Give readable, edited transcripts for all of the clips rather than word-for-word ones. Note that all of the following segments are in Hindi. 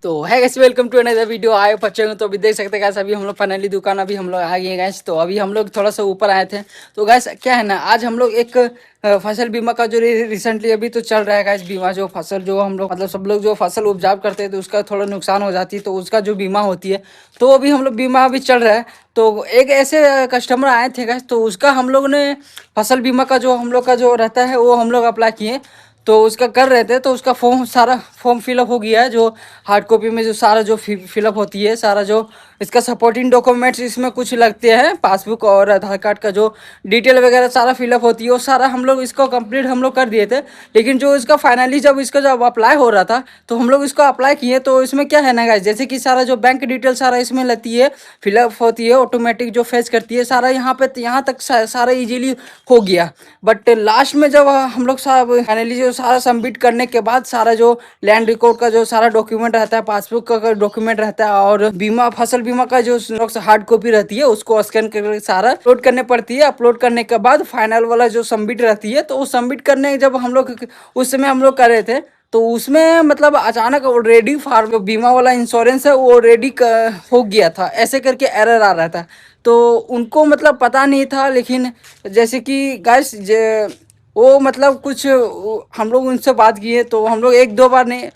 तो है guys, welcome to another video. आए बच्चे तो अभी देख सकते हैं गैस, अभी हम लोग फाइनली दुकान अभी हम लोग आ गए गैस। तो अभी हम लोग थोड़ा सा ऊपर आए थे। तो गैस क्या है ना, आज हम लोग एक फसल बीमा का जो रिसेंटली अभी तो चल रहा है गैस, बीमा जो फसल जो हम लोग मतलब सब लोग जो फसल उपजाव करते हैं तो उसका थोड़ा नुकसान हो जाती है, तो उसका जो बीमा होती है तो अभी हम लोग बीमा अभी चल रहा है। तो एक ऐसे कस्टमर आए थे गैस, तो उसका हम लोग ने फसल बीमा का जो हम लोग का जो रहता है वो हम लोग अप्लाई किए। तो उसका कर रहे थे, तो उसका फॉर्म फिलअप हो गया है। जो हार्ड कॉपी में जो सारा जो फिलअप होती है, सारा जो इसका सपोर्टिंग डॉक्यूमेंट्स इसमें कुछ लगते हैं, पासबुक और आधार कार्ड का जो डिटेल वगैरह सारा फिलअप होती है, वो सारा हम लोग इसको कंप्लीट हम लोग कर दिए थे। लेकिन जो इसका फाइनली जब अप्लाई हो रहा था तो हम लोग इसको अप्लाई किए। तो इसमें क्या है ना गाइस, जैसे कि सारा जो बैंक डिटेल सारा इसमें लेती है, फिलअप होती है, ऑटोमेटिक जो फेच करती है सारा, यहाँ पे यहाँ तक सारा इजीली हो गया। बट लास्ट में जब हम लोग सब फाइनली जो सारा सबमिट करने के बाद सारा जो लैंड रिकॉर्ड का जो सारा डॉक्यूमेंट रहता है, पासबुक का डॉक्यूमेंट रहता है और बीमा फसल बीमा का जो हार्ड कॉपी रहती है उसको स्कैन करके सारा अपलोड करने पड़ती है। अपलोड करने के बाद फाइनल वाला जो सबमिट रहती है, तो वो सबमिट करने जब हम लोग उस समय हम लोग कर रहे थे, तो उसमें मतलब अचानक ऑलरेडी फार्म बीमा वाला इंश्योरेंस है वो ऑलरेडी हो गया था, ऐसे करके एरर आ रहा था। तो उनको मतलब पता नहीं था। लेकिन जैसे कि गैस वो मतलब कुछ हम लोग उनसे बात किए, तो हम लोग एक दो बार नहीं,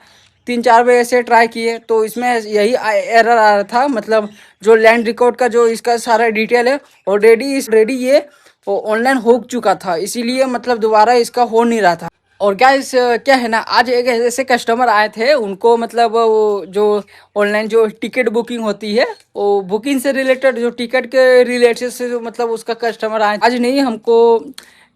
तीन चार बार ऐसे ट्राई किए, तो इसमें यही एरर आ रहा था। मतलब जो लैंड रिकॉर्ड का जो इसका सारा डिटेल है ऑलरेडी ये ऑनलाइन हो चुका था, इसीलिए मतलब दोबारा इसका हो नहीं रहा था। और क्या क्या है ना, आज एक ऐसे कस्टमर आए थे, उनको मतलब वो जो ऑनलाइन जो टिकट बुकिंग होती है, वो बुकिंग से रिलेटेड जो टिकट के रिलेटेड से जो मतलब उसका कस्टमर आए आज नहीं, हमको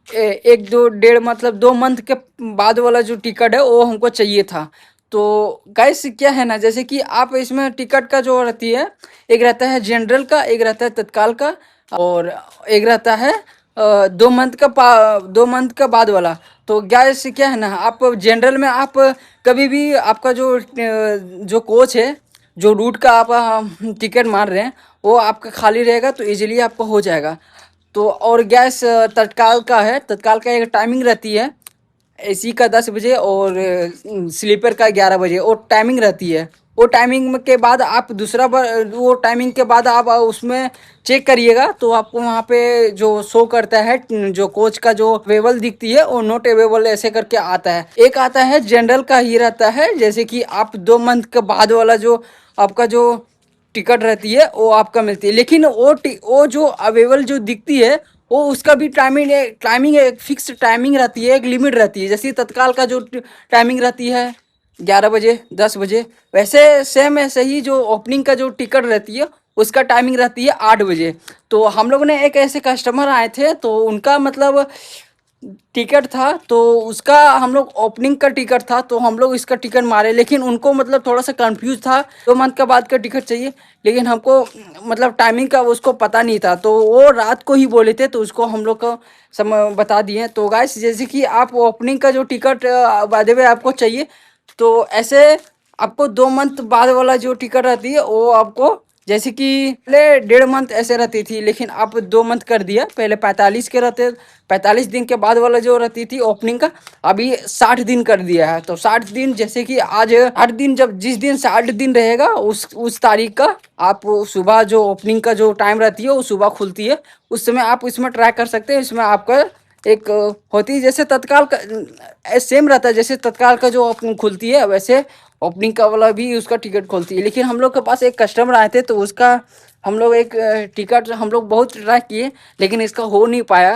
एक दो डेढ़ मतलब 2 मंथ के बाद वाला जो टिकट है वो हमको चाहिए था। तो गाइस क्या है ना, जैसे कि आप इसमें टिकट का जो रहती है, एक रहता है जनरल का, एक रहता है तत्काल का, और एक रहता है 2 मंथ का बाद वाला। तो गैस क्या है ना, आप जनरल में आप कभी भी आपका जो कोच है, जो रूट का आप टिकट मार रहे हैं, वो आपका खाली रहेगा तो इजीली आपको हो जाएगा। तो और गैस तत्काल का है, तत्काल का एक टाइमिंग रहती है, एसी का 10 बजे और स्लीपर का 11 बजे, और टाइमिंग रहती है। वो टाइमिंग के बाद आप दूसरा बार वो टाइमिंग के बाद आप उसमें चेक करिएगा, तो आपको वहाँ पे जो शो करता है जो कोच का जो अवेलेबल दिखती है, वो नॉट अवेलेबल ऐसे करके आता है। एक आता है जनरल का ही रहता है, जैसे कि आप 2 मंथ के बाद वाला जो आपका जो टिकट रहती है वो आपका मिलती है। लेकिन वो जो अवेलेबल जो दिखती है, वो उसका भी टाइमिंग एक फिक्स टाइमिंग रहती है, एक लिमिट रहती है। जैसे तत्काल का जो टाइमिंग रहती है 11 बजे 10 बजे, वैसे सेम ऐसे ही जो ओपनिंग का जो टिकट रहती है उसका टाइमिंग रहती है 8 बजे। तो हम लोग ने एक ऐसे कस्टमर आए थे, तो उनका मतलब टिकट था, तो उसका हम लोग ओपनिंग का टिकट था, तो हम लोग इसका टिकट मारे। लेकिन उनको मतलब थोड़ा सा कंफ्यूज था, 2 मंथ का बाद का टिकट चाहिए, लेकिन हमको मतलब टाइमिंग का उसको पता नहीं था, तो वो रात को ही बोले थे, तो उसको हम लोग को समय बता दिए। तो गाइस जैसे कि आप ओपनिंग का जो टिकट बाय द वे आपको चाहिए, तो ऐसे आपको 2 मंथ बाद वाला जो टिकट रहती है वो आपको, जैसे कि पहले 1.5 मंथ ऐसे रहती थी, लेकिन आप 2 मंथ कर दिया। पहले 45 के रहते, 45 दिन के बाद वाला जो रहती थी ओपनिंग का, अभी 60 दिन कर दिया है। तो 60 दिन, जैसे कि आज 8 दिन, जब जिस दिन 60 दिन रहेगा उस तारीख का आप सुबह जो ओपनिंग का जो टाइम रहती है वो सुबह खुलती है, उस समय आप इसमें ट्रैक कर सकते हैं। इसमें आपका एक होती है, जैसे तत्काल का सेम रहता है, जैसे तत्काल का जो खुलती है वैसे ओपनिंग का वाला भी उसका टिकट खोलती है। लेकिन हम लोग के पास एक कस्टमर आए थे, तो उसका हम लोग एक टिकट हम लोग बहुत ट्राई किए, लेकिन इसका हो नहीं पाया।